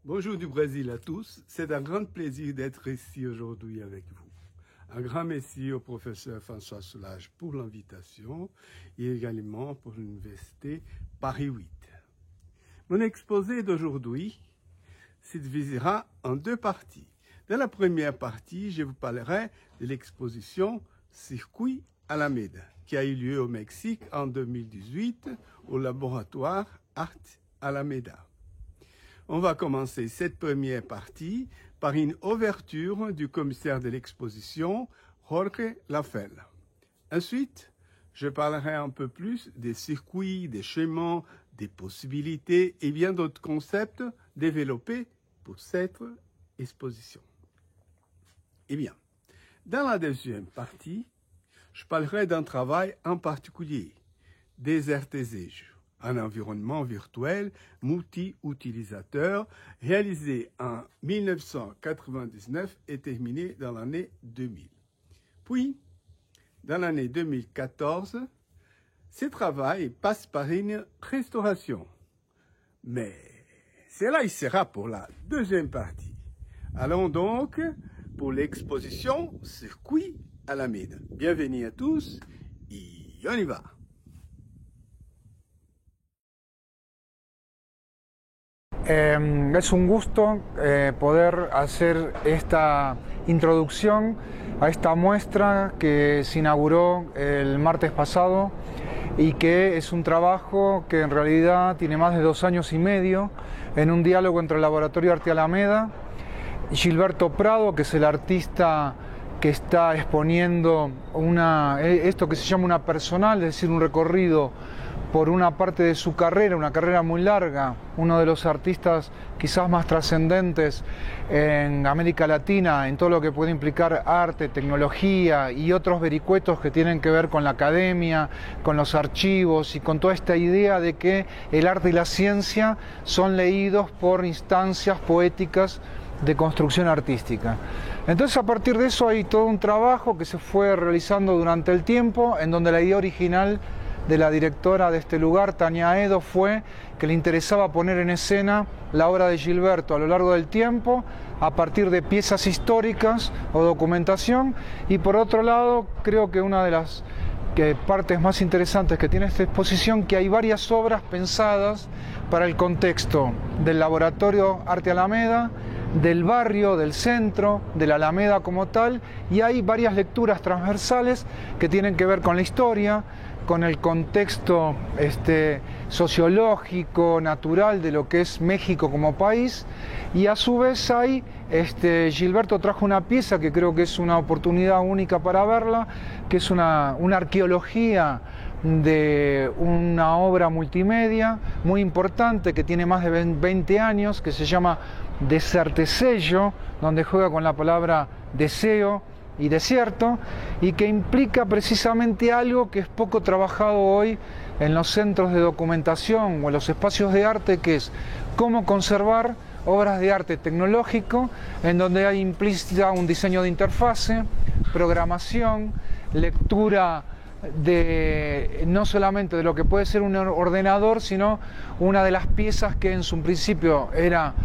Bonjour du Brésil à tous, c'est un grand plaisir d'être ici aujourd'hui avec vous. Un grand merci au professeur François Soulage pour l'invitation et également pour l'Université Paris 8. Mon exposé d'aujourd'hui se divisera en deux parties. Dans la première partie, je vous parlerai de l'exposition Circuit Alameda, qui a eu lieu au Mexique en 2018 au laboratoire Art Alameda. On va commencer cette première partie par une ouverture du commissaire de l'exposition, Jorge Lafel. Ensuite, je parlerai un peu plus des circuits, des chemins, des possibilités et bien d'autres concepts développés pour cette exposition. Eh bien, dans la deuxième partie, je parlerai d'un travail en particulier, Desertesejo, un environnement virtuel multi-utilisateur réalisé en 1999 et terminé dans l'année 2000. Puis, dans l'année 2014, ce travail passe par une restauration. Mais cela y sera pour la deuxième partie. Allons donc pour l'exposition Circuit Alameda. Bienvenue à tous et on y va. Es un gusto poder hacer esta introducción a esta muestra que se inauguró el martes pasado y que es un trabajo que en realidad tiene más de 2 años y medio en un diálogo entre el Laboratorio Arte Alameda y Gilberto Prado, que es el artista que está exponiendo esto que se llama una personal, es decir, un recorrido por una parte de su carrera, una carrera muy larga, uno de los artistas quizás más trascendentes en América Latina, en todo lo que puede implicar arte, tecnología y otros vericuetos que tienen que ver con la academia, con los archivos y con toda esta idea de que el arte y la ciencia son leídos por instancias poéticas de construcción artística. Entonces, a partir de eso hay todo un trabajo que se fue realizando durante el tiempo, en donde la idea original de la directora de este lugar, Tania Edo, fue que le interesaba poner en escena la obra de Gilberto a lo largo del tiempo, a partir de piezas históricas o documentación, y por otro lado, creo que una de las partes más interesantes que tiene esta exposición, que hay varias obras pensadas para el contexto del Laboratorio Arte Alameda, del barrio, del centro, de la Alameda como tal, y hay varias lecturas transversales que tienen que ver con la historia, con el contexto sociológico, natural de lo que es México como país, y a su vez Gilberto trajo una pieza que creo que es una oportunidad única para verla, que es una arqueología de una obra multimedia muy importante que tiene más de 20 años, que se llama Desertesejo, donde juega con la palabra deseo y desierto, y que implica precisamente algo que es poco trabajado hoy en los centros de documentación o en los espacios de arte, que es cómo conservar obras de arte tecnológico, en donde hay implícita un diseño de interfase, programación, lectura no solamente de lo que puede ser un ordenador, sino una de las piezas que en su principio era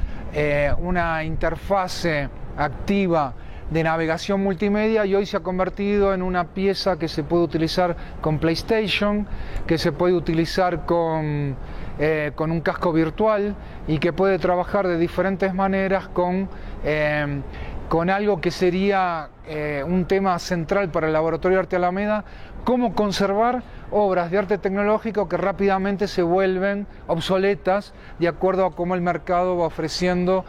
una interfase activa de navegación multimedia, y hoy se ha convertido en una pieza que se puede utilizar con PlayStation, que se puede utilizar con un casco virtual y que puede trabajar de diferentes maneras con algo que sería un tema central para el Laboratorio Arte Alameda: cómo conservar obras de arte tecnológico que rápidamente se vuelven obsoletas de acuerdo a cómo el mercado va ofreciendo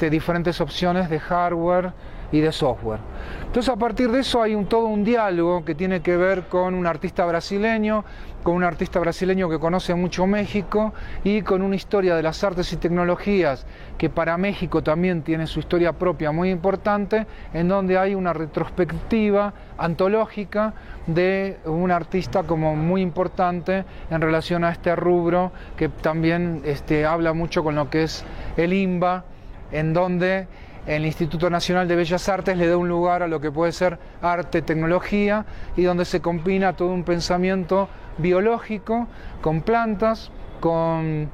diferentes opciones de hardware y de software. Entonces, a partir de eso hay todo un diálogo que tiene que ver con un artista brasileño que conoce mucho México, y con una historia de las artes y tecnologías que para México también tiene su historia propia muy importante, en donde hay una retrospectiva antológica de un artista como muy importante en relación a este rubro, que también habla mucho con lo que es el INBA, en donde el Instituto Nacional de Bellas Artes le da un lugar a lo que puede ser arte, tecnología, y donde se combina todo un pensamiento biológico con plantas, con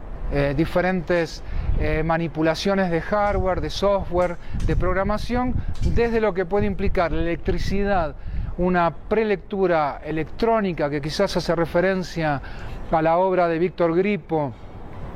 diferentes manipulaciones de hardware, de software, de programación, desde lo que puede implicar la electricidad, una prelectura electrónica que quizás hace referencia a la obra de Víctor Grippo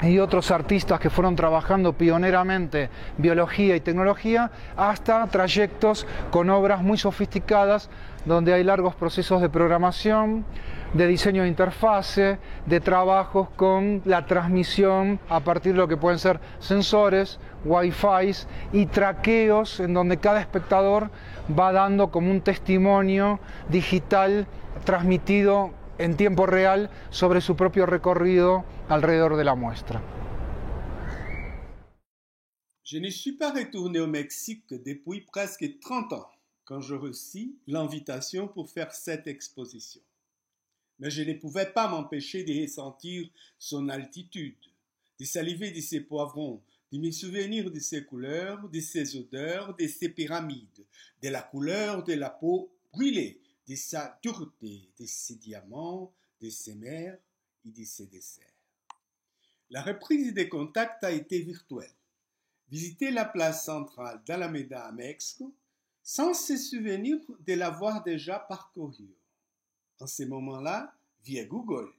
y otros artistas que fueron trabajando pioneramente biología y tecnología, hasta trayectos con obras muy sofisticadas donde hay largos procesos de programación, de diseño de interfase, de trabajos con la transmisión a partir de lo que pueden ser sensores, Wi-Fi y traqueos en donde cada espectador va dando como un testimonio digital transmitido en tiempo real sobre su propio recorrido alrededor de la muestra. Je ne suis pas retourné au Mexique depuis presque 30 ans, quand je reçus l'invitation pour faire cette exposition. Mais je ne pouvais pas m'empêcher de ressentir son altitude, de saliver de ses poivrons, de me souvenir de ses couleurs, de ses odeurs, de ses pyramides, de la couleur de la peau brûlée, de sa dureté, de ses diamants, de ses mers et de ses desserts. La reprise des contacts a été virtuelle. Visiter la place centrale d'Alameda à Mexico sans se souvenir de l'avoir déjà parcourue. En ce moment-là, via Google,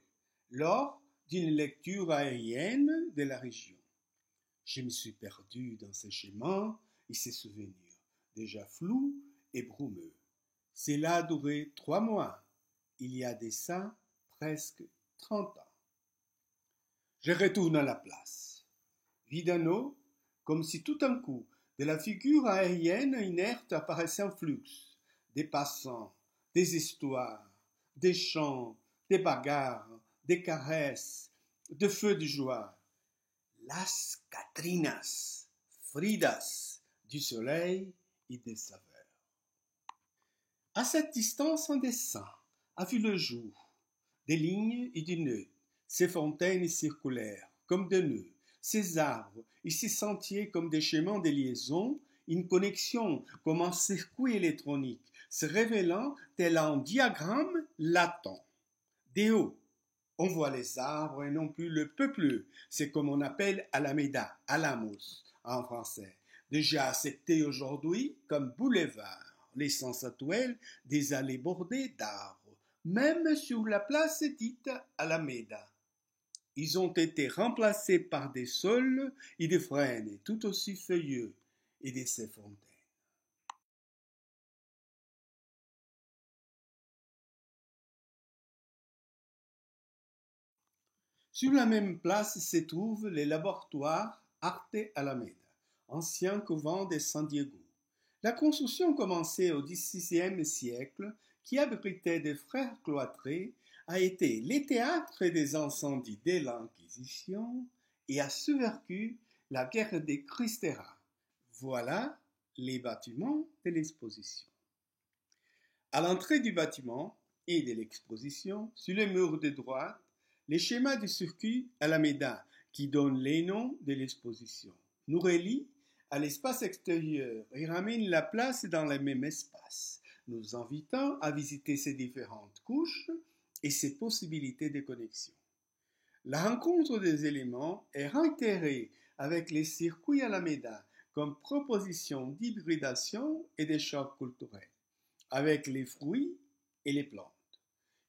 lors d'une lecture aérienne de la région. Je me suis perdu dans ces chemins et ces souvenirs, déjà flous et brumeux. Cela a duré 3 mois, il y a de ça presque 30 ans. Je retourne à la place. Vidano, comme si tout d'un coup, de la figure aérienne inerte apparaissait un flux, des passants, des histoires, des chants, des bagarres, des caresses, de feux de joie. Las Catrinas, Fridas, du soleil et des saveurs. À cette distance, un dessin a vu le jour, des lignes et des nœuds, ces fontaines circulaires comme des nœuds, ces arbres et ces sentiers comme des chemins de liaison, une connexion comme un circuit électronique, se révélant tel un diagramme latent. Des hauts, on voit les arbres et non plus le peuple, c'est comme on appelle Alameda, Alamos en français, déjà accepté aujourd'hui comme boulevard, l'essence actuelle des allées bordées d'arbres, même sur la place dite Alameda. Ils ont été remplacés par des saules et des frênes tout aussi feuilleux et de ces fontaines. Sur la même place se trouve le laboratoire Arte Alameda, ancien couvent de San Diego. La construction commencée au XVIe siècle, qui abritait des frères cloîtrés, a été le théâtre des incendies de l'Inquisition et a survécu la guerre des Cristera. Voilà les bâtiments de l'exposition. À l'entrée du bâtiment et de l'exposition, sur le mur de droite, les schémas du circuit Alameda qui donne les noms de l'exposition nous relient à l'espace extérieur et ramènent la place dans le même espace, nous invitant à visiter ces différentes couches et ces possibilités de connexion. La rencontre des éléments est réitérée avec les circuits Alameda comme proposition d'hybridation et de choc culturel, avec les fruits et les plantes.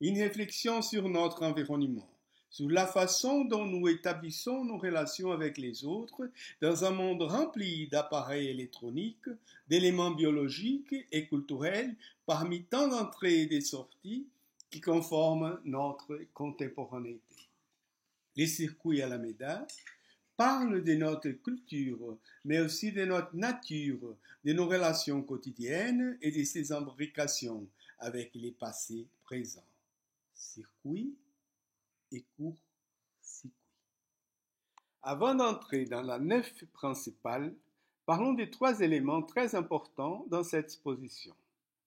Une réflexion sur notre environnement, sur la façon dont nous établissons nos relations avec les autres dans un monde rempli d'appareils électroniques, d'éléments biologiques et culturels parmi tant d'entrées et de sorties qui conforment notre contemporanéité. Les circuits Alameda parlent de notre culture, mais aussi de notre nature, de nos relations quotidiennes et de ses imbrications avec les passés présents. Circuit et court-circuit. Avant d'entrer dans la nef principale, parlons des 3 éléments très importants dans cette exposition: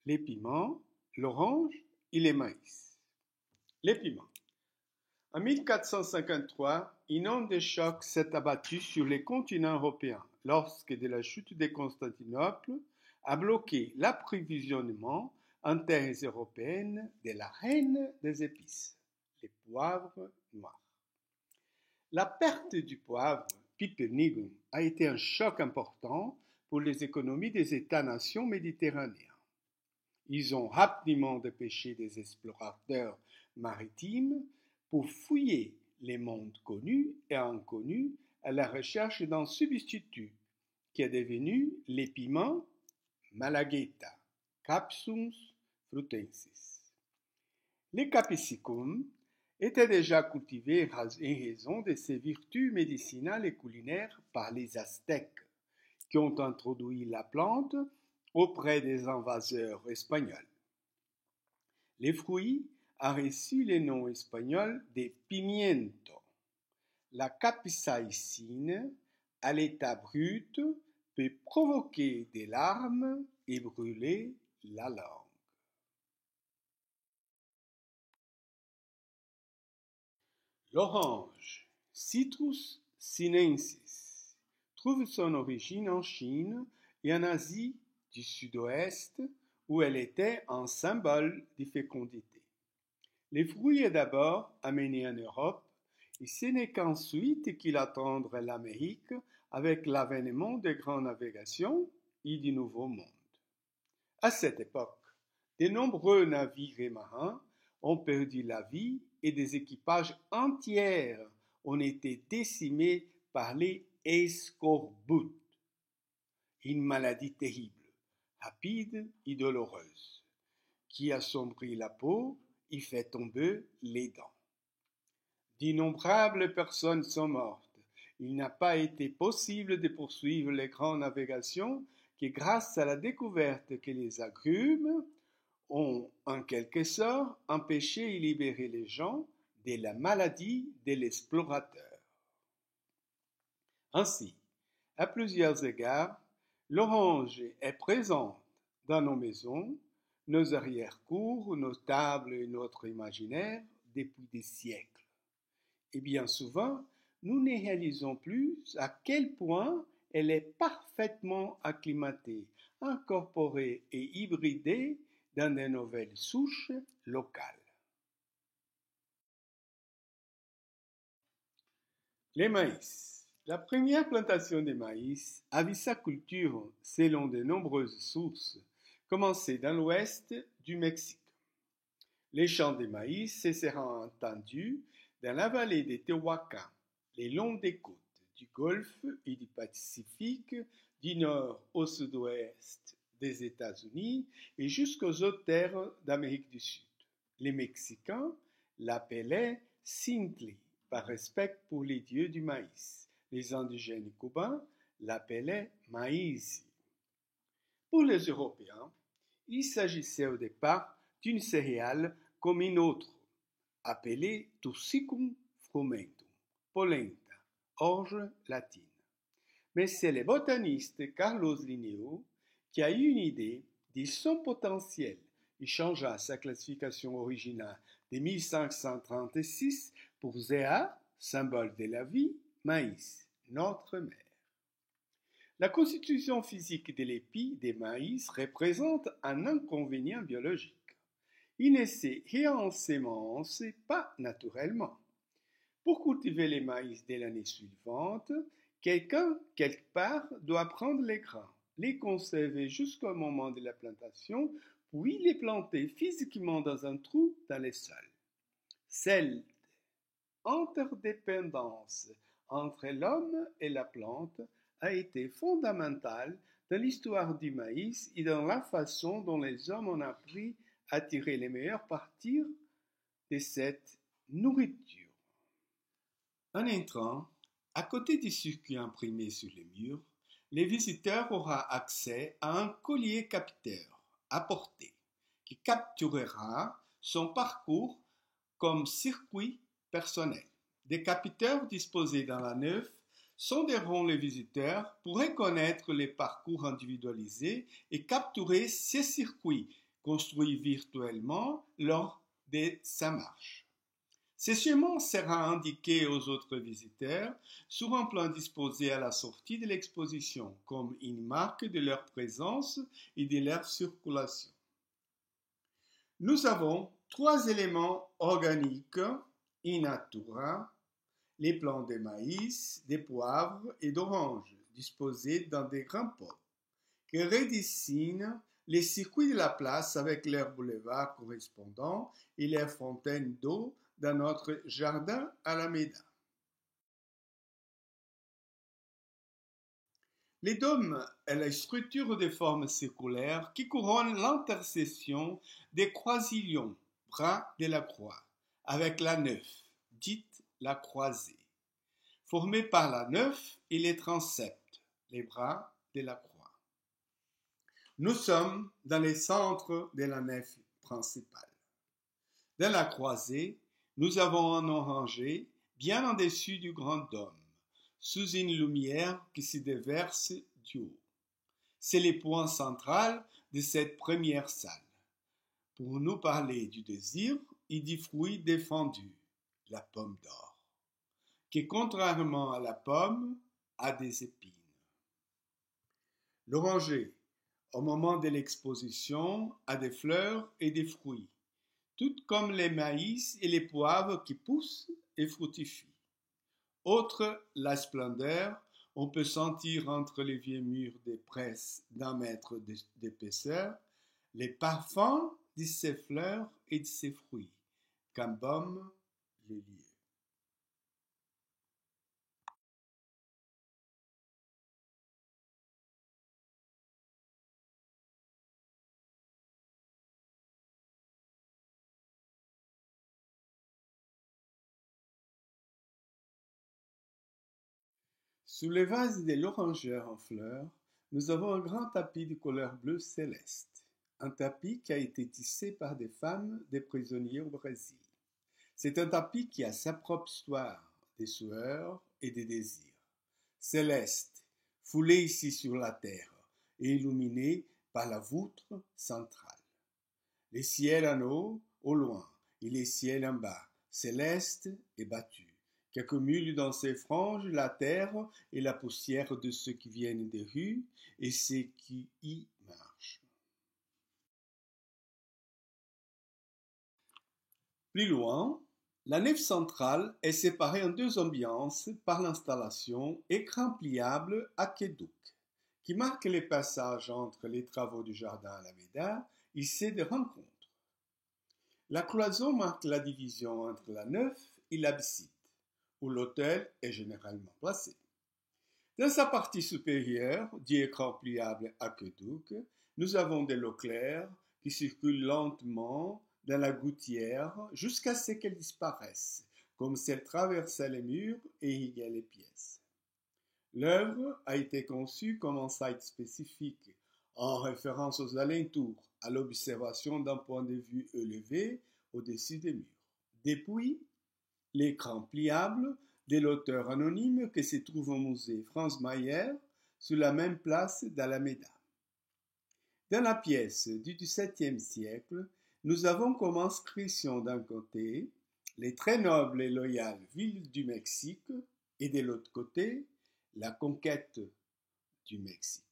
les piments, l'orange et les maïs. Les piments. En 1453, une onde de choc s'est abattue sur les continents européens lorsque de la chute de Constantinople a bloqué l'approvisionnement en terres européennes de la reine des épices, les poivres noirs. La perte du poivre Pipernigum a été un choc important pour les économies des États-nations méditerranéens. Ils ont rapidement dépêché des explorateurs maritimes pour fouiller les mondes connus et inconnus à la recherche d'un substitut qui est devenu l'épiment Malagueta, Capsums frutensis. Les capsicums étaient déjà cultivés en raison de ses vertus médicinales et culinaires par les Aztèques, qui ont introduit la plante auprès des invaseurs espagnols. Les fruits ont reçu le nom espagnol de pimiento. La capsaïcine, à l'état brut, peut provoquer des larmes et brûler la langue. L'orange, Citrus sinensis, trouve son origine en Chine et en Asie du Sud-Ouest, où elle était un symbole de fécondité. Le fruit est d'abord amené en Europe, et ce n'est qu'ensuite qu'il atteindre l'Amérique avec l'avènement des grandes navigations et du Nouveau Monde. À cette époque, de nombreux navires marins ont perdu la vie et des équipages entiers ont été décimés par les escorbutes, une maladie terrible, rapide et douloureuse, qui assombrit la peau et fait tomber les dents. D'innombrables personnes sont mortes. Il n'a pas été possible de poursuivre les grandes navigations qui, grâce à la découverte que les agrumes ont, en quelque sorte, empêché et libéré les gens de la maladie de l'explorateur. Ainsi, à plusieurs égards, l'orange est présente dans nos maisons, nos arrière-cours, nos tables et notre imaginaire depuis des siècles. Et bien souvent, nous ne réalisons plus à quel point elle est parfaitement acclimatée, incorporée et hybridée dans de nouvelles souches locales. Les maïs. La première plantation de maïs a vu sa culture, selon de nombreuses sources, commencer dans l'ouest du Mexique. Les champs de maïs se seront entendus dans la vallée de Tehuacán, le long des côtes du Golfe et du Pacifique, du nord au sud-ouest des États-Unis et jusqu'aux hautes terres d'Amérique du Sud. Les Mexicains l'appelaient Cintli, par respect pour les dieux du maïs. Les indigènes cubains l'appelaient maïs. Pour les Européens, il s'agissait au départ d'une céréale comme une autre, appelée Tussicum frumentum, polenta, orge latine. Mais c'est le botaniste Carlos Linneo qui a eu une idée de son potentiel. Il changea sa classification originale de 1536 pour Zéa, symbole de la vie, maïs, notre mère. La constitution physique de l'épi des maïs représente un inconvénient biologique. Il ne se réensémence pas naturellement. Pour cultiver les maïs dès l'année suivante, quelqu'un, quelque part, doit prendre les grains, les conserver jusqu'au moment de la plantation, puis les planter physiquement dans un trou dans le sol. Cette interdépendance entre l'homme et la plante a été fondamentale dans l'histoire du maïs et dans la façon dont les hommes ont appris à tirer les meilleurs parties de cette nourriture. En entrant, à côté du circuit imprimé sur les murs, le visiteur aura accès à un collier capteur à portée qui capturera son parcours comme circuit personnel. Des capteurs disposés dans la nef sonderont les visiteurs pour reconnaître les parcours individualisés et capturer ces circuits construits virtuellement lors de sa marche. Ce chemin sera indiqué aux autres visiteurs sur un plan disposé à la sortie de l'exposition comme une marque de leur présence et de leur circulation. Nous avons 3 éléments organiques in natura, les plants de maïs, des poivres et d'oranges disposés dans des grands pots qui redessinent les circuits de la place avec leurs boulevards correspondants et leurs fontaines d'eau dans notre jardin Alameda. Les dômes est la structure de forme circulaire qui couronne l'intersection des croisillons, bras de la croix, avec la nef, dite la croisée, formée par la nef et les transepts, les bras de la croix. Nous sommes dans le centre de la nef principale. Dans la croisée, nous avons un oranger bien en dessus du grand dôme, sous une lumière qui se déverse du haut. C'est le point central de cette première salle. Pour nous parler du désir et du fruit défendu, la pomme d'or, qui contrairement à la pomme, a des épines. L'oranger, au moment de l'exposition, a des fleurs et des fruits, tout comme les maïs et les poivres qui poussent et fructifient. Autre la splendeur, on peut sentir entre les vieux murs des presses d'1 mètre d'épaisseur les parfums de ces fleurs et de ces fruits, qu'embaument les lieux. Sous les vases de l'orangère en fleurs, nous avons un grand tapis de couleur bleu céleste, un tapis qui a été tissé par des femmes, des prisonniers au Brésil. C'est un tapis qui a sa propre histoire, des sueurs et des désirs. Céleste, foulé ici sur la terre et illuminé par la voûte centrale. Les ciels en haut, au loin, et les ciels en bas, célestes et battus, qui accumulent dans ses franges la terre et la poussière de ceux qui viennent des rues et ceux qui y marchent. Plus loin, la nef centrale est séparée en 2 ambiances par l'installation écran pliable aqueduc, qui marque le passage entre les travaux du jardin Alameda et ceux de rencontre. La cloison marque la division entre la nef et l'abside, où l'autel est généralement placé. Dans sa partie supérieure du écran pliable aqueduc, nous avons de l'eau claire qui circule lentement dans la gouttière jusqu'à ce qu'elle disparaisse, comme si elle traversait les murs et irriguait les pièces. L'œuvre a été conçue comme un site spécifique, en référence aux alentours, à l'observation d'un point de vue élevé au-dessus des murs. Depuis, l'écran pliable de l'auteur anonyme qui se trouve au musée Franz Mayer sur la même place d'Alameda. Dans la pièce du XVIIe siècle, nous avons comme inscription d'un côté les très nobles et loyales villes du Mexique et de l'autre côté la conquête du Mexique.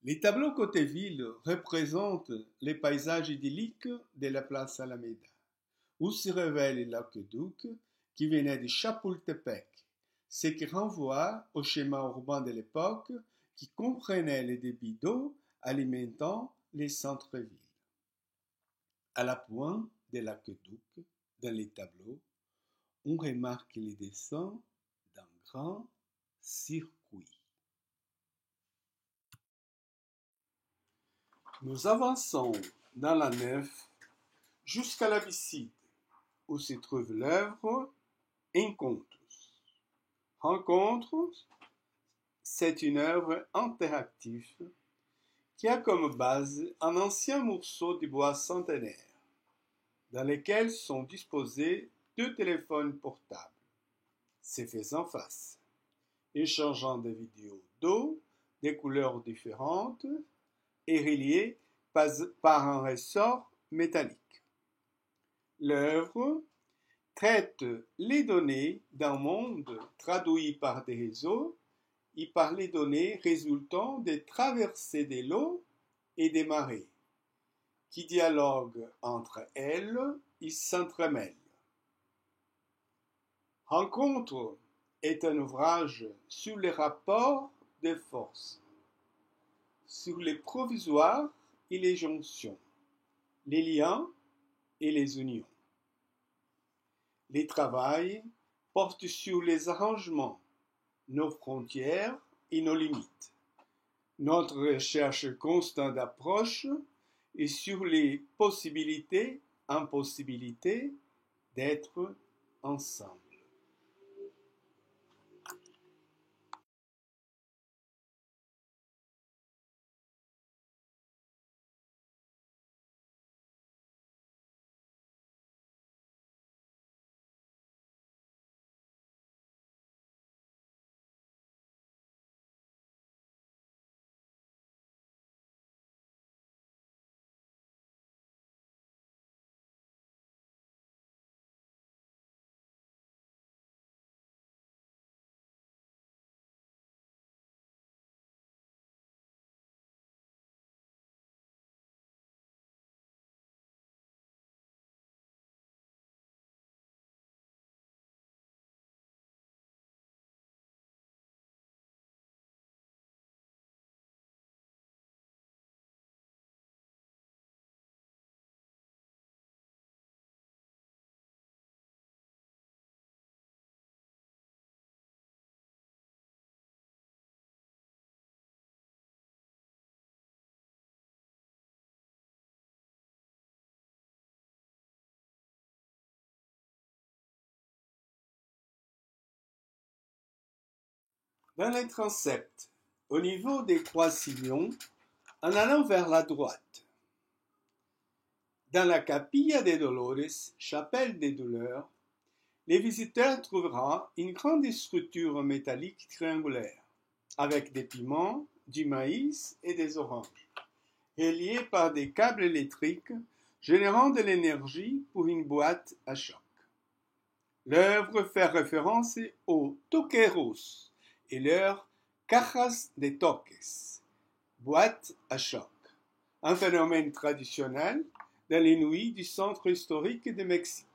Les tableaux côté ville représentent les paysages idylliques de la place Alameda, où se révèle l'aqueduc qui venait de Chapultepec, ce qui renvoie au schéma urbain de l'époque qui comprenait les débits d'eau alimentant les centres-villes. À la pointe de l'aqueduc, dans les tableaux, on remarque les dessins d'un grand circuit. Nous avançons dans la nef jusqu'à l'abside, où se trouve l'œuvre Encontros. Rencontres, c'est une œuvre interactive qui a comme base un ancien morceau de bois centenaire, dans lequel sont disposés 2 téléphones portables, se faisant face, échangeant des vidéos d'eau de couleurs différentes et reliés par un ressort métallique. L'œuvre traite les données d'un monde traduit par des réseaux et par les données résultant des traversées de l'eau et des marées, qui dialoguent entre elles et s'entremêlent. Rencontre est un ouvrage sur les rapports de force, sur les provisoires et les jonctions, les liens et les unions. Les travails portent sur les arrangements, nos frontières et nos limites, notre recherche constante d'approche et sur les possibilités, impossibilités d'être ensemble. Dans les transepts, au niveau des trois sillons, en allant vers la droite, dans la Capilla de Dolores, chapelle des douleurs, les visiteurs trouveront une grande structure métallique triangulaire, avec des piments, du maïs et des oranges, reliés par des câbles électriques générant de l'énergie pour une boîte à choc. L'œuvre fait référence aux toqueros et leur cajas de toques, boîte à choc, un phénomène traditionnel dans les nuits du centre historique de Mexique.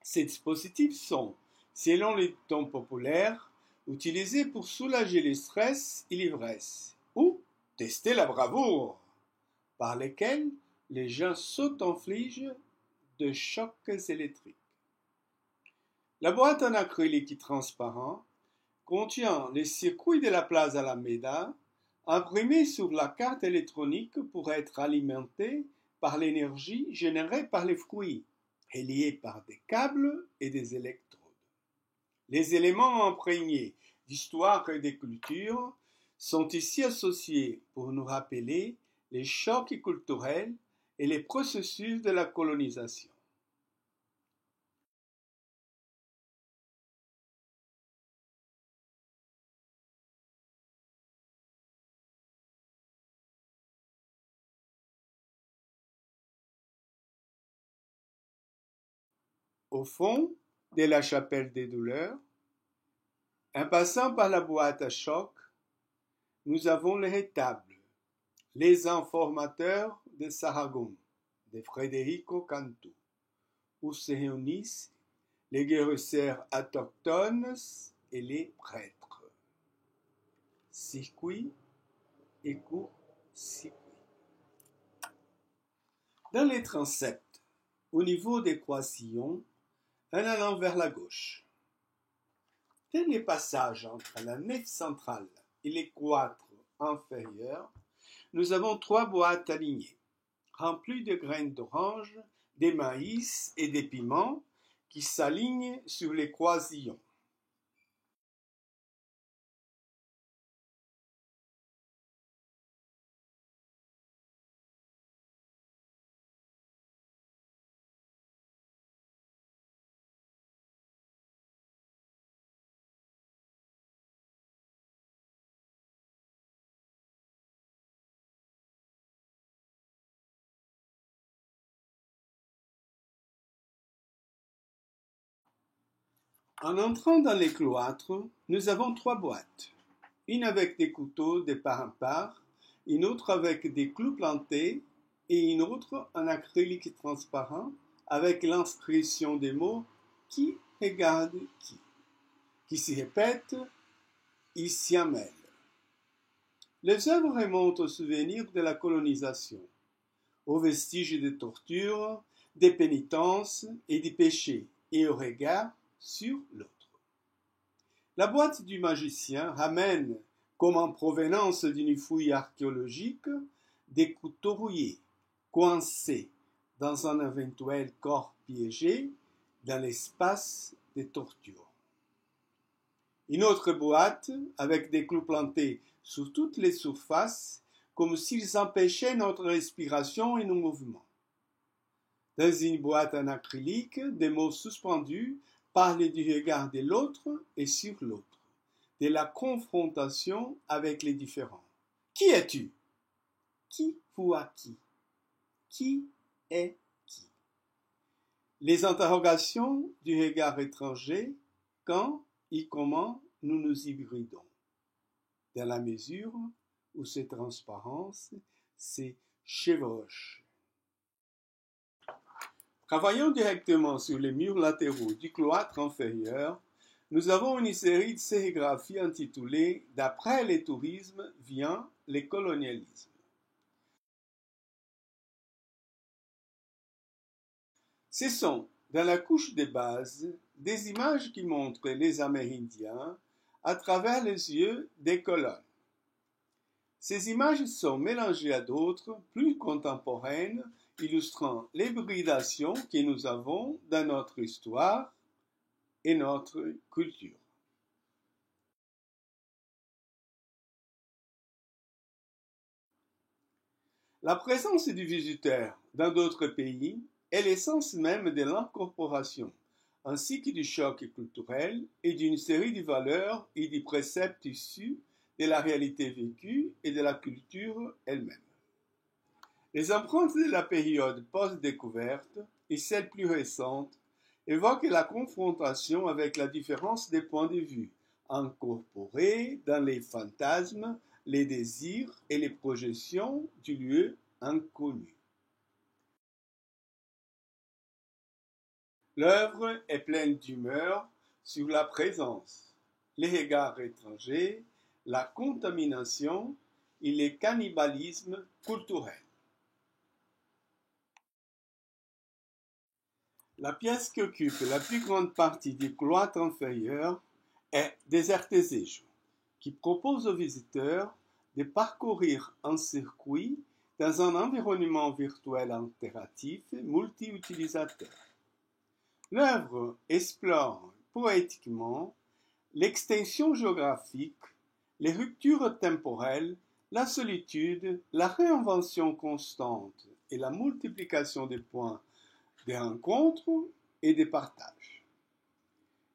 Ces dispositifs sont, selon les dictons populaires, utilisés pour soulager le stress et l'ivresse, ou tester la bravoure, par lesquels les gens s'auto-infligent de chocs électriques. La boîte en acrylique transparent contient les circuits de la place Alameda imprimés sur la carte électronique pour être alimentés par l'énergie générée par les fruits, reliés par des câbles et des électrodes. Les éléments imprégnés d'histoire et de culture sont ici associés pour nous rappeler les chocs culturels et les processus de la colonisation. Au fond de la chapelle des douleurs, en passant par la boîte à choc, nous avons le rétable, les informateurs de Sahagún, de Federico Cantú, où se réunissent les guérisseurs autochtones et les prêtres. Circuit et court-circuit. Dans les transepts, au niveau des trois sillons, en allant vers la gauche. Dernier passage entre la nef centrale et les cloîtres inférieurs, nous avons trois boîtes alignées, remplies de graines d'orange, des maïs et des piments qui s'alignent sur les croisillons. En entrant dans les cloîtres, nous avons trois boîtes, une avec des couteaux de part en part, une autre avec des clous plantés et une autre en acrylique transparent avec l'inscription des mots qui regarde qui s'y répète, il s'y mêle. Les œuvres remontent aux souvenirs de la colonisation, aux vestiges des tortures, des pénitences et des péchés, et au regard sur l'autre. La boîte du magicien ramène, comme en provenance d'une fouille archéologique, des couteaux rouillés, coincés dans un éventuel corps piégé dans l'espace des tortures. Une autre boîte avec des clous plantés sur toutes les surfaces, comme s'ils empêchaient notre respiration et nos mouvements. Dans une boîte en acrylique, des mots suspendus parlent du regard de l'autre et sur l'autre, de la confrontation avec les différents. Qui es-tu? Qui voit qui? Qui est qui? Les interrogations du regard étranger, quand et comment nous nous hybridons, dans la mesure où ces transparences se chevauchent. Travaillant directement sur les murs latéraux du cloître inférieur, nous avons une série de sérigraphies intitulée « D'après le tourisme vient le colonialisme ». Ce sont, dans la couche de base, des images qui montrent les Amérindiens à travers les yeux des colons. Ces images sont mélangées à d'autres, plus contemporaines, illustrant l'hybridation que nous avons dans notre histoire et notre culture. La présence du visiteur dans d'autres pays est l'essence même de l'incorporation, ainsi que du choc culturel et d'une série de valeurs et de préceptes issus de la réalité vécue et de la culture elle-même. Les empreintes de la période post-découverte et celles plus récentes évoquent la confrontation avec la différence des points de vue, incorporée dans les fantasmes, les désirs et les projections du lieu inconnu. L'œuvre est pleine d'humeur sur la présence, les regards étrangers, la contamination et le cannibalisme culturel. La pièce qui occupe la plus grande partie du cloître inférieur est Desertesejo, qui propose aux visiteurs de parcourir un circuit dans un environnement virtuel interactif multi-utilisateur. L'œuvre explore poétiquement l'extension géographique, les ruptures temporelles, la solitude, la réinvention constante et la multiplication des points de rencontre et de partage.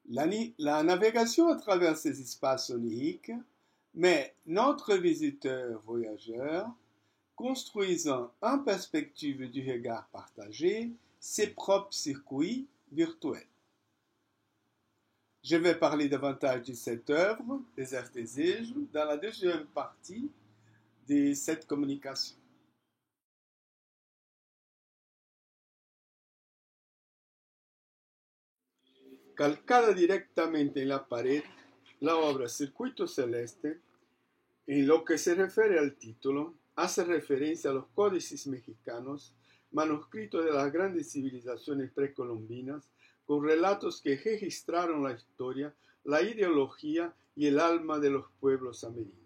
La navigation à travers ces espaces oniriques met notre visiteur voyageur, construisant en perspective du regard partagé ses propres circuits virtuels. Je vais parler davantage de cette œuvre, Desertesejo, dans la deuxième partie de cette communication. Calcada directamente en la pared, la obra Circuito Celeste, en lo que se refiere al título, hace referencia a los códices mexicanos, manuscritos de las grandes civilizaciones precolombinas, con relatos que registraron la historia, la ideología y el alma de los pueblos amerindios.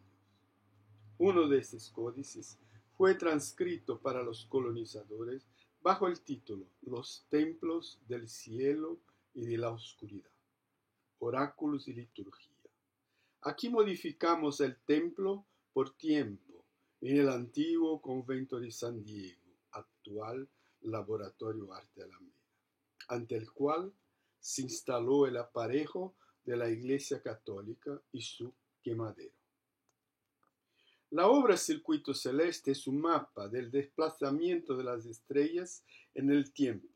Uno de estos códices fue transcrito para los colonizadores bajo el título Los templos del cielo y de la oscuridad, oráculos y liturgia. Aquí modificamos el templo por tiempo en el antiguo convento de San Diego, actual Laboratorio Arte Alameda, ante el cual se instaló el aparejo de la Iglesia Católica y su quemadero. La obra Circuito Celeste es un mapa del desplazamiento de las estrellas en el tiempo,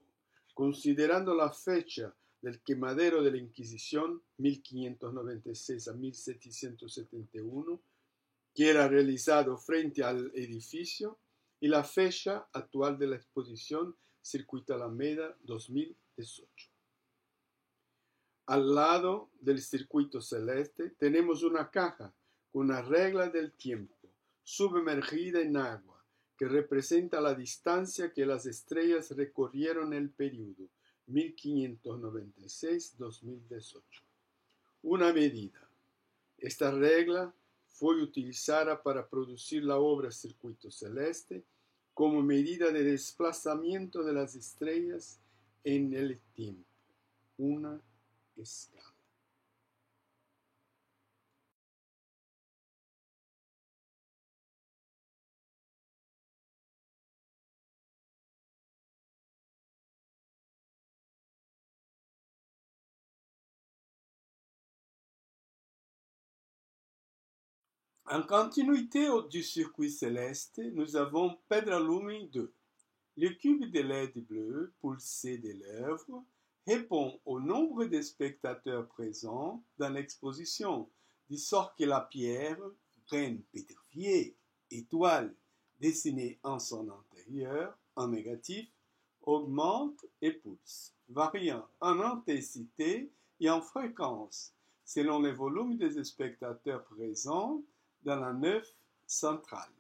considerando la fecha del quemadero de la Inquisición 1596 a 1771, que era realizado frente al edificio, y la fecha actual de la exposición Circuito Alameda 2018. Al lado del circuito celeste tenemos una caja con una regla del tiempo, sumergida en agua, que representa la distancia que las estrellas recorrieron en el periodo 1596-2018. Una medida. Esta regla fue utilizada para producir la obra Circuito Celeste como medida de desplazamiento de las estrellas en el tiempo, una escala. En continuité du circuit céleste, nous avons Pedralumi 2. Le cube de LED bleu pulsé de l'œuvre répond au nombre de spectateurs présents dans l'exposition, de sorte que la pierre, graine pétrifiée, étoile dessinée en son intérieur, en négatif, augmente et pulse, variant en intensité et en fréquence, selon le volume des spectateurs présents dans la nef centrale.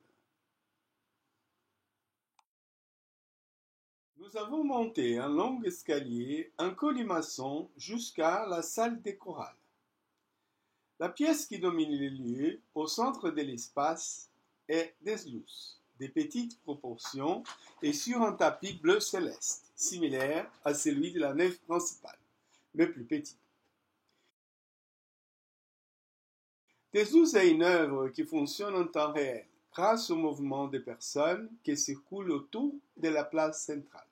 Nous avons monté un long escalier en colimaçon jusqu'à la salle des chorales. La pièce qui domine le lieu, au centre de l'espace, est Deslus, de petites proportions et sur un tapis bleu céleste, similaire à celui de la nef principale, mais plus petit. Deslus est une œuvre qui fonctionne en temps réel, grâce au mouvement des personnes qui circulent autour de la place centrale.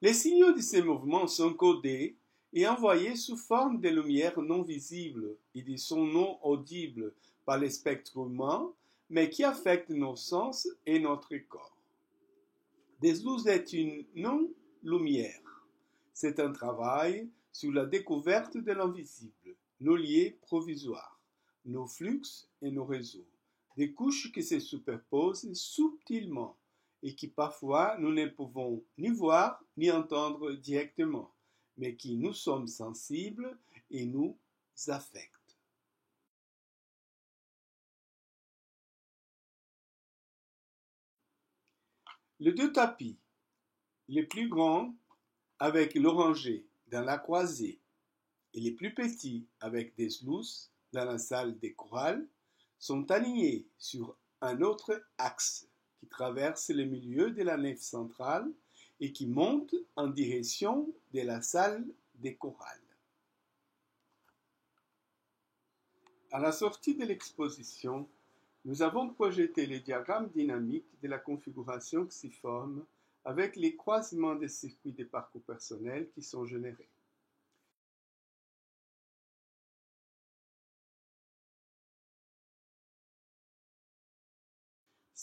Les signaux de ces mouvements sont codés et envoyés sous forme de lumière non visible et de sons non audibles par le spectre humain, mais qui affectent nos sens et notre corps. Deslus est une non-lumière. C'est un travail sur la découverte de l'invisible, nos liens provisoires, nos flux et nos réseaux, des couches qui se superposent subtilement et qui parfois nous ne pouvons ni voir ni entendre directement, mais qui nous sommes sensibles et nous affectent. Les deux tapis, les plus grands avec l'oranger dans la croisée et les plus petits avec Deslus dans la salle des chorales, sont alignés sur un autre axe qui traverse le milieu de la nef centrale et qui monte en direction de la salle des chorales. À la sortie de l'exposition, nous avons projeté le diagramme dynamique de la configuration qui s'y forme avec les croisements des circuits de parcours personnels qui sont générés.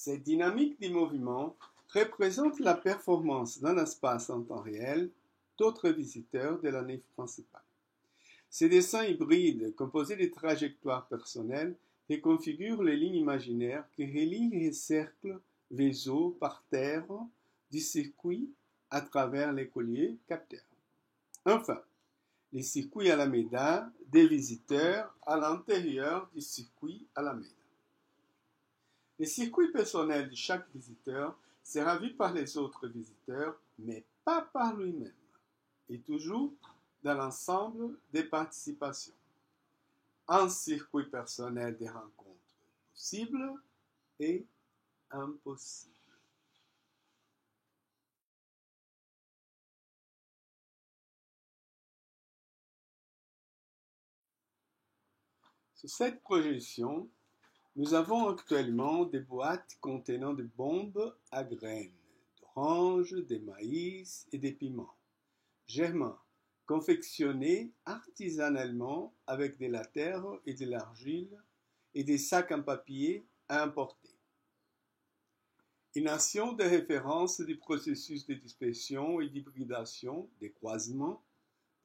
Cette dynamique des mouvements représente la performance d'un espace en temps réel d'autres visiteurs de la nef principale. Ces dessins hybrides, composés de trajectoires personnelles, reconfigurent les lignes imaginaires qui relient les cercles vaisseaux par terre du circuit à travers les colliers capteurs. Enfin, les circuits Alameda des visiteurs à l'intérieur du circuit Alameda. Le circuit personnel de chaque visiteur sera vu par les autres visiteurs, mais pas par lui-même, et toujours dans l'ensemble des participations. Un circuit personnel des rencontres possibles et impossibles. Sur cette projection, nous avons actuellement des boîtes contenant des bombes à graines, d'oranges, de maïs et des piments, germains, confectionnés artisanalement avec de la terre et de l'argile et des sacs en papier à importer. Une action de référence du processus de dispersion et d'hybridation, des croisements,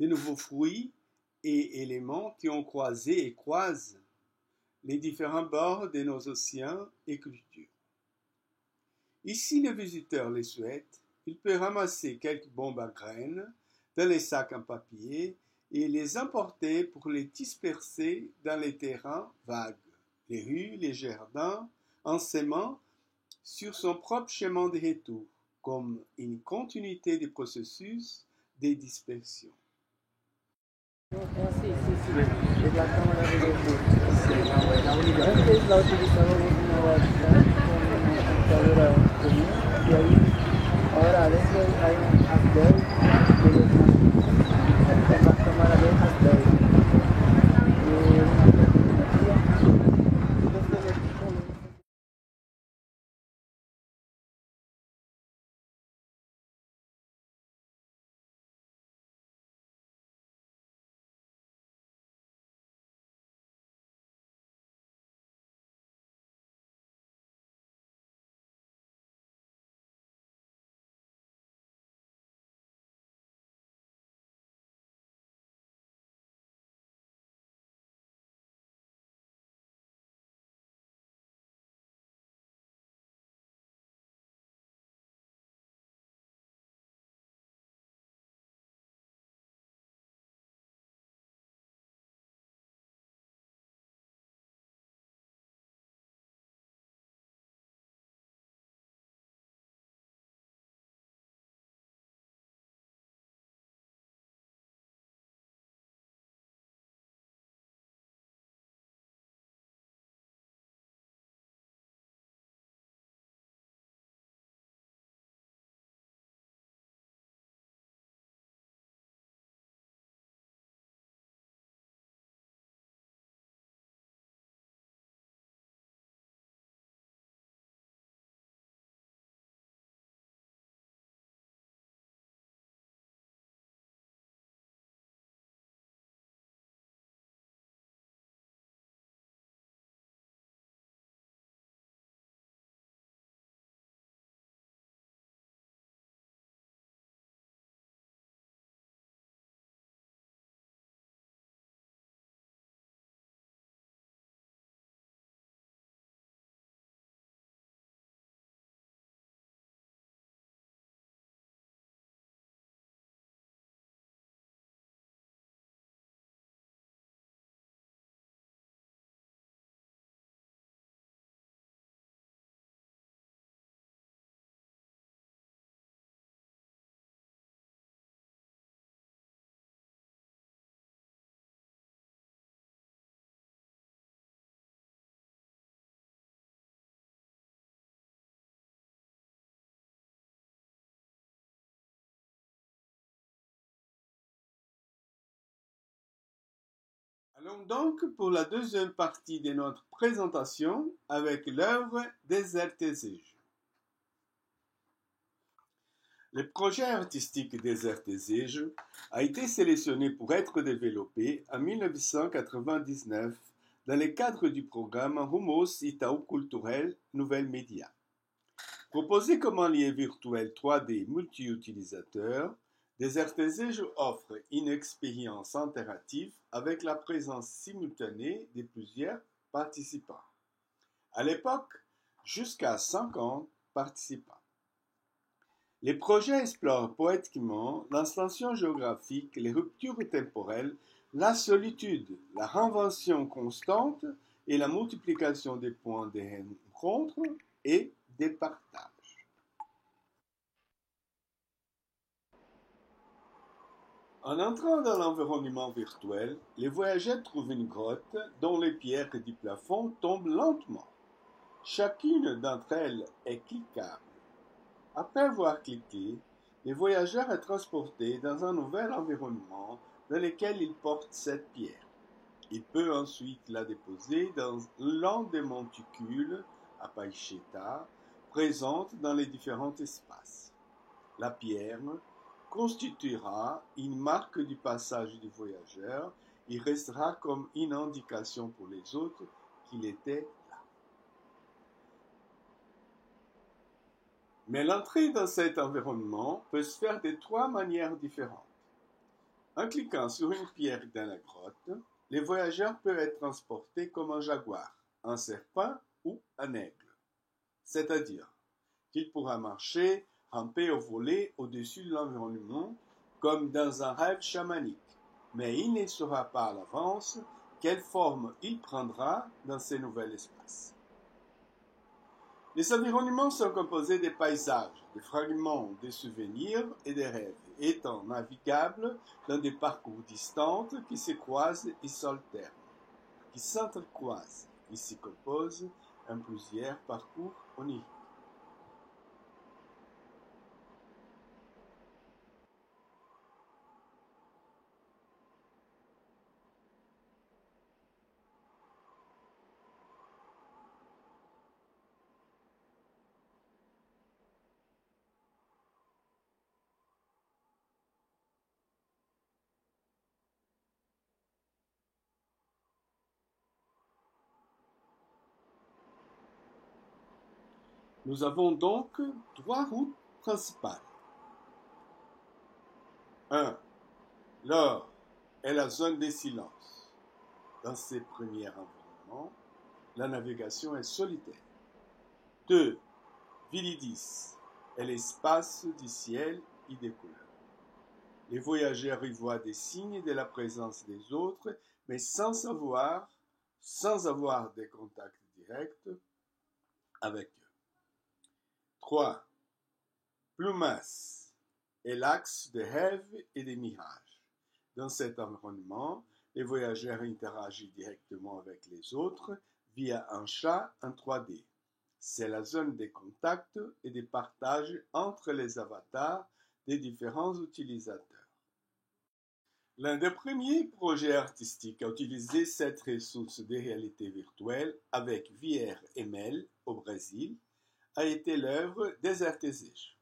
de nouveaux fruits et éléments qui ont croisé et croisent les différents bords de nos océans et cultures. Ici, le visiteur le souhaite, il peut ramasser quelques bombes à graines dans les sacs en papier et les importait pour les disperser dans les terrains vagues, les rues, les jardins, en s'aimant sur son propre chemin de retour, comme une continuité du processus de dispersion. Sí, sí, sí, es la cámara de lectura. Antes la utilizábamos una WhatsApp con una computadora común y ahí, ahora adentro hay un update de los máquinas, con la cámara de update. Una tecnología. Allons donc pour la deuxième partie de notre présentation avec l'œuvre Desertesege. Le projet artistique Desertesege a été sélectionné pour être développé en 1999 dans le cadre du programme Rumos Itaú Culturel Nouvelles Médias. Proposé comme un lieu virtuel 3D multi-utilisateur, Desertesege offre une expérience interactive avec la présence simultanée de plusieurs participants. À l'époque, jusqu'à 50 participants. Les projets explorent poétiquement l'extension géographique, les ruptures temporelles, la solitude, la réinvention constante et la multiplication des points de rencontre et des partages. En entrant dans l'environnement virtuel, les voyageurs trouvent une grotte dont les pierres du plafond tombent lentement. Chacune d'entre elles est cliquable. Après avoir cliqué, le voyageur est transporté dans un nouvel environnement dans lequel il porte cette pierre. Il peut ensuite la déposer dans l'un des monticules à Païcheta présentes dans les différents espaces. La pierre constituera une marque du passage du voyageur et restera comme une indication pour les autres qu'il était là. Mais l'entrée dans cet environnement peut se faire de trois manières différentes. En cliquant sur une pierre dans la grotte, le voyageur peut être transporté comme un jaguar, un serpent ou un aigle. C'est-à-dire qu'il pourra marcher, ramper ou voler au-dessus de l'environnement comme dans un rêve chamanique. mais il ne saura pas à l'avance quelle forme il prendra dans ces nouveaux espaces. Les environnements sont composés des paysages, des fragments, des souvenirs et des rêves, étant navigables dans des parcours distants qui se croisent et s'alternent, qui s'entrecroisent et s'y composent en plusieurs parcours oniriques. Nous avons donc 3 routes principales. 1. L'or est la zone des silences. Dans ces premiers environnements, la navigation est solitaire. 2. Vilidis est l'espace du ciel et des couleurs. Les voyageurs y voient des signes de la présence des autres, mais sans avoir des contacts directs avec eux. 3. Plumas est l'axe des rêves et des mirages. Dans cet environnement, les voyageurs interagissent directement avec les autres via un chat en 3D. C'est la zone des contacts et des partages entre les avatars des différents utilisateurs. L'un des premiers projets artistiques à utiliser cette ressource de réalité virtuelle avec VR/ML au Brésil a été l'œuvre Desertesej.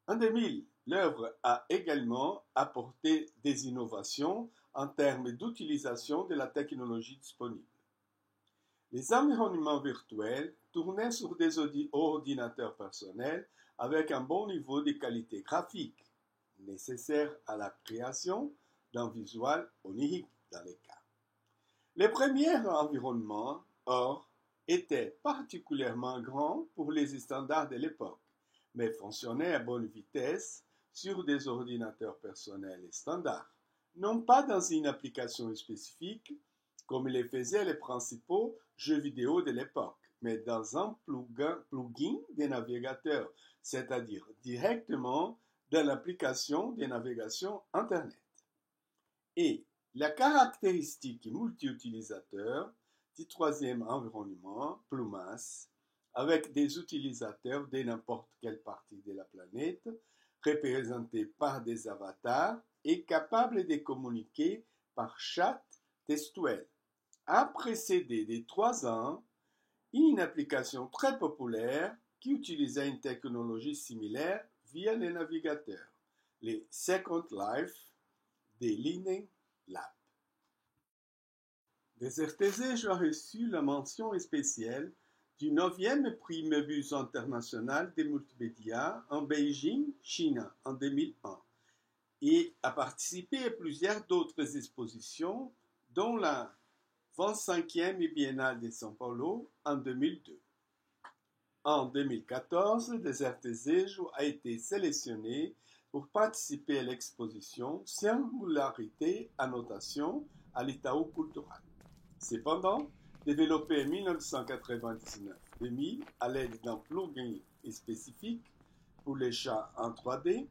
En 2000, l'œuvre a également apporté des innovations en termes d'utilisation de la technologie disponible. Les environnements virtuels tournaient sur des ordinateurs personnels avec un bon niveau de qualité graphique, nécessaire à la création d'un visuel onirique dans les cas. Les premiers environnements, or, étaient particulièrement grands pour les standards de l'époque, mais fonctionnaient à bonne vitesse sur des ordinateurs personnels et standards, non pas dans une application spécifique, comme le faisaient les principaux jeux vidéo de l'époque, mais dans un plugin des navigateurs, c'est-à-dire directement dans l'application de navigation Internet. Et la caractéristique multi-utilisateur du troisième environnement, Plumas, avec des utilisateurs de n'importe quelle partie de la planète, représentés par des avatars et capables de communiquer par chat textuel, a précédé de 3 ans une application très populaire qui utilisait une technologie similaire via les navigateurs, les Second Life des Learning Lab. Desertesej a reçu la mention spéciale du 9e prix Möbius international des multimédia en Beijing, Chine, en 2001, et a participé à plusieurs d'autres expositions, dont la 25e Biennale de São Paulo en 2002. En 2014, Desertesej a été sélectionné pour participer à l'exposition Singularité Annotation à l'Itaú Cultural. Cependant, développé en 1999-2000 à l'aide d'un plugin spécifique pour les chats en 3D,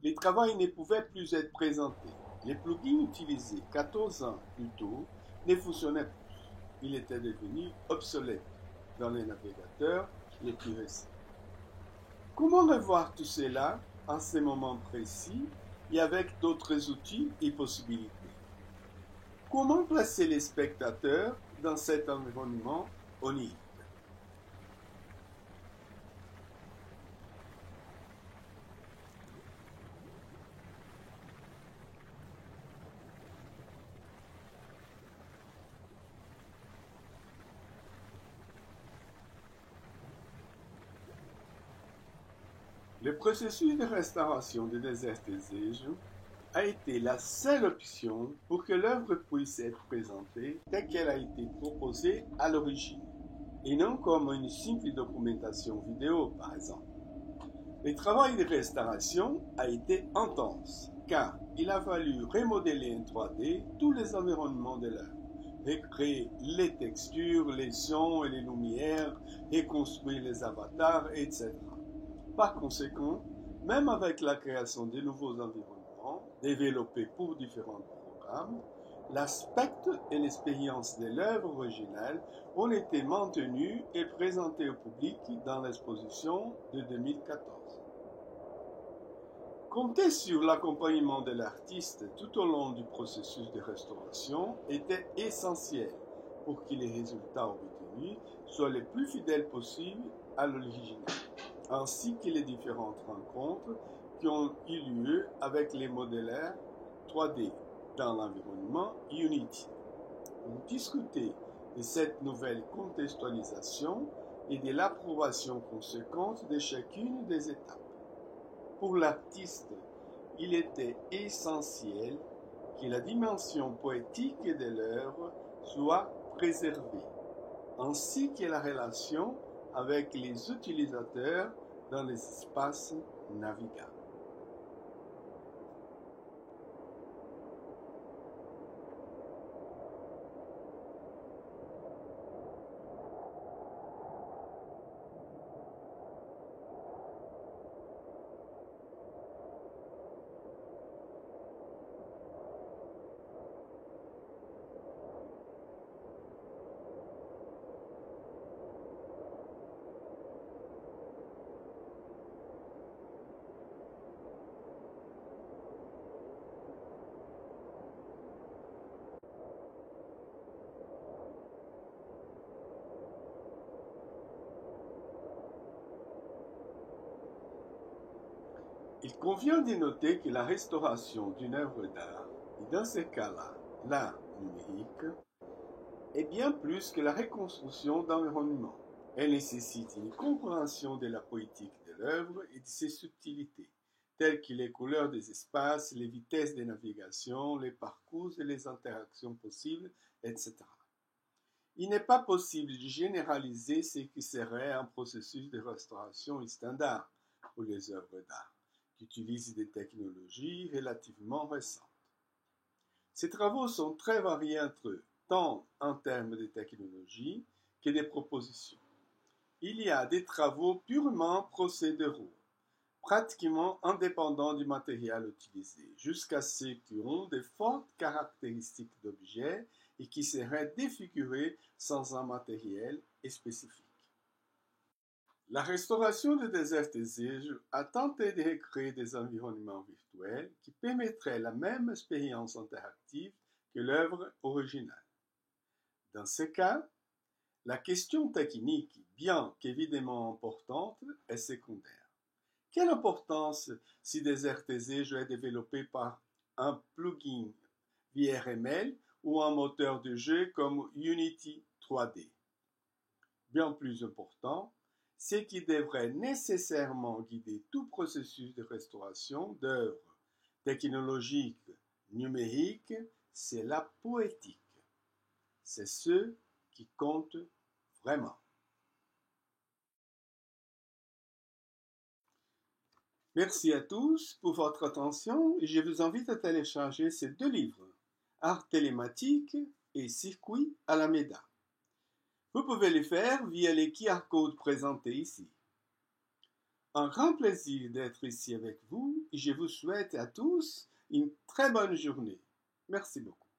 le travail ne pouvait plus être présenté. Les plugins utilisés 14 ans plus tôt ne fonctionnaient plus. Il était devenu obsolète dans les navigateurs les plus récents. Comment revoir tout cela en ce moment précis et avec d'autres outils et possibilités? Comment placer les spectateurs dans cet environnement onirique? Le processus de restauration de Desertesej a été la seule option pour que l'œuvre puisse être présentée telle qu'elle a été proposée à l'origine, et non comme une simple documentation vidéo, par exemple. Le travail de restauration a été intense, car il a fallu remodeler en 3D tous les environnements de l'œuvre, recréer les textures, les sons et les lumières, reconstruire les avatars, etc. Par conséquent, même avec la création de nouveaux environnements, développés pour différents programmes, l'aspect et l'expérience de l'œuvre originale ont été maintenus et présentés au public dans l'exposition de 2014. Compter sur l'accompagnement de l'artiste tout au long du processus de restauration était essentiel pour que les résultats obtenus soient les plus fidèles possibles à l'original, ainsi que les différentes rencontres qui ont eu lieu avec les modélaires 3D dans l'environnement Unity. Pour discuter de cette nouvelle contextualisation et de l'approbation conséquente de chacune des étapes. Pour l'artiste, il était essentiel que la dimension poétique de l'œuvre soit préservée, ainsi que la relation avec les utilisateurs dans les espaces navigables. Il convient de noter que la restauration d'une œuvre d'art, et dans ce cas-là, l'art numérique, est bien plus que la reconstruction d'environnement. Elle nécessite une compréhension de la poétique de l'œuvre et de ses subtilités, telles que les couleurs des espaces, les vitesses de navigation, les parcours et les interactions possibles, etc. Il n'est pas possible de généraliser ce qui serait un processus de restauration standard pour les œuvres d'art, qui utilisent des technologies relativement récentes. Ces travaux sont très variés entre eux, tant en termes de technologie que de propositions. Il y a des travaux purement procéduraux, pratiquement indépendants du matériel utilisé, jusqu'à ceux qui ont de fortes caractéristiques d'objets et qui seraient défigurés sans un matériel spécifique. La restauration de Desert Exige a tenté de recréer des environnements virtuels qui permettraient la même expérience interactive que l'œuvre originale. Dans ce cas, la question technique, bien qu'évidemment importante, est secondaire. Quelle importance si Desert Exige est développé par un plugin VRML ou un moteur de jeu comme Unity 3D? Bien plus important, ce qui devrait nécessairement guider tout processus de restauration d'œuvres technologiques numériques, c'est la poétique. C'est ce qui compte vraiment. Merci à tous pour votre attention et je vous invite à télécharger ces deux livres, Art télématique et Circuit Alameda. Vous pouvez le faire via les QR codes présentés ici. Un grand plaisir d'être ici avec vous et je vous souhaite à tous une très bonne journée. Merci beaucoup.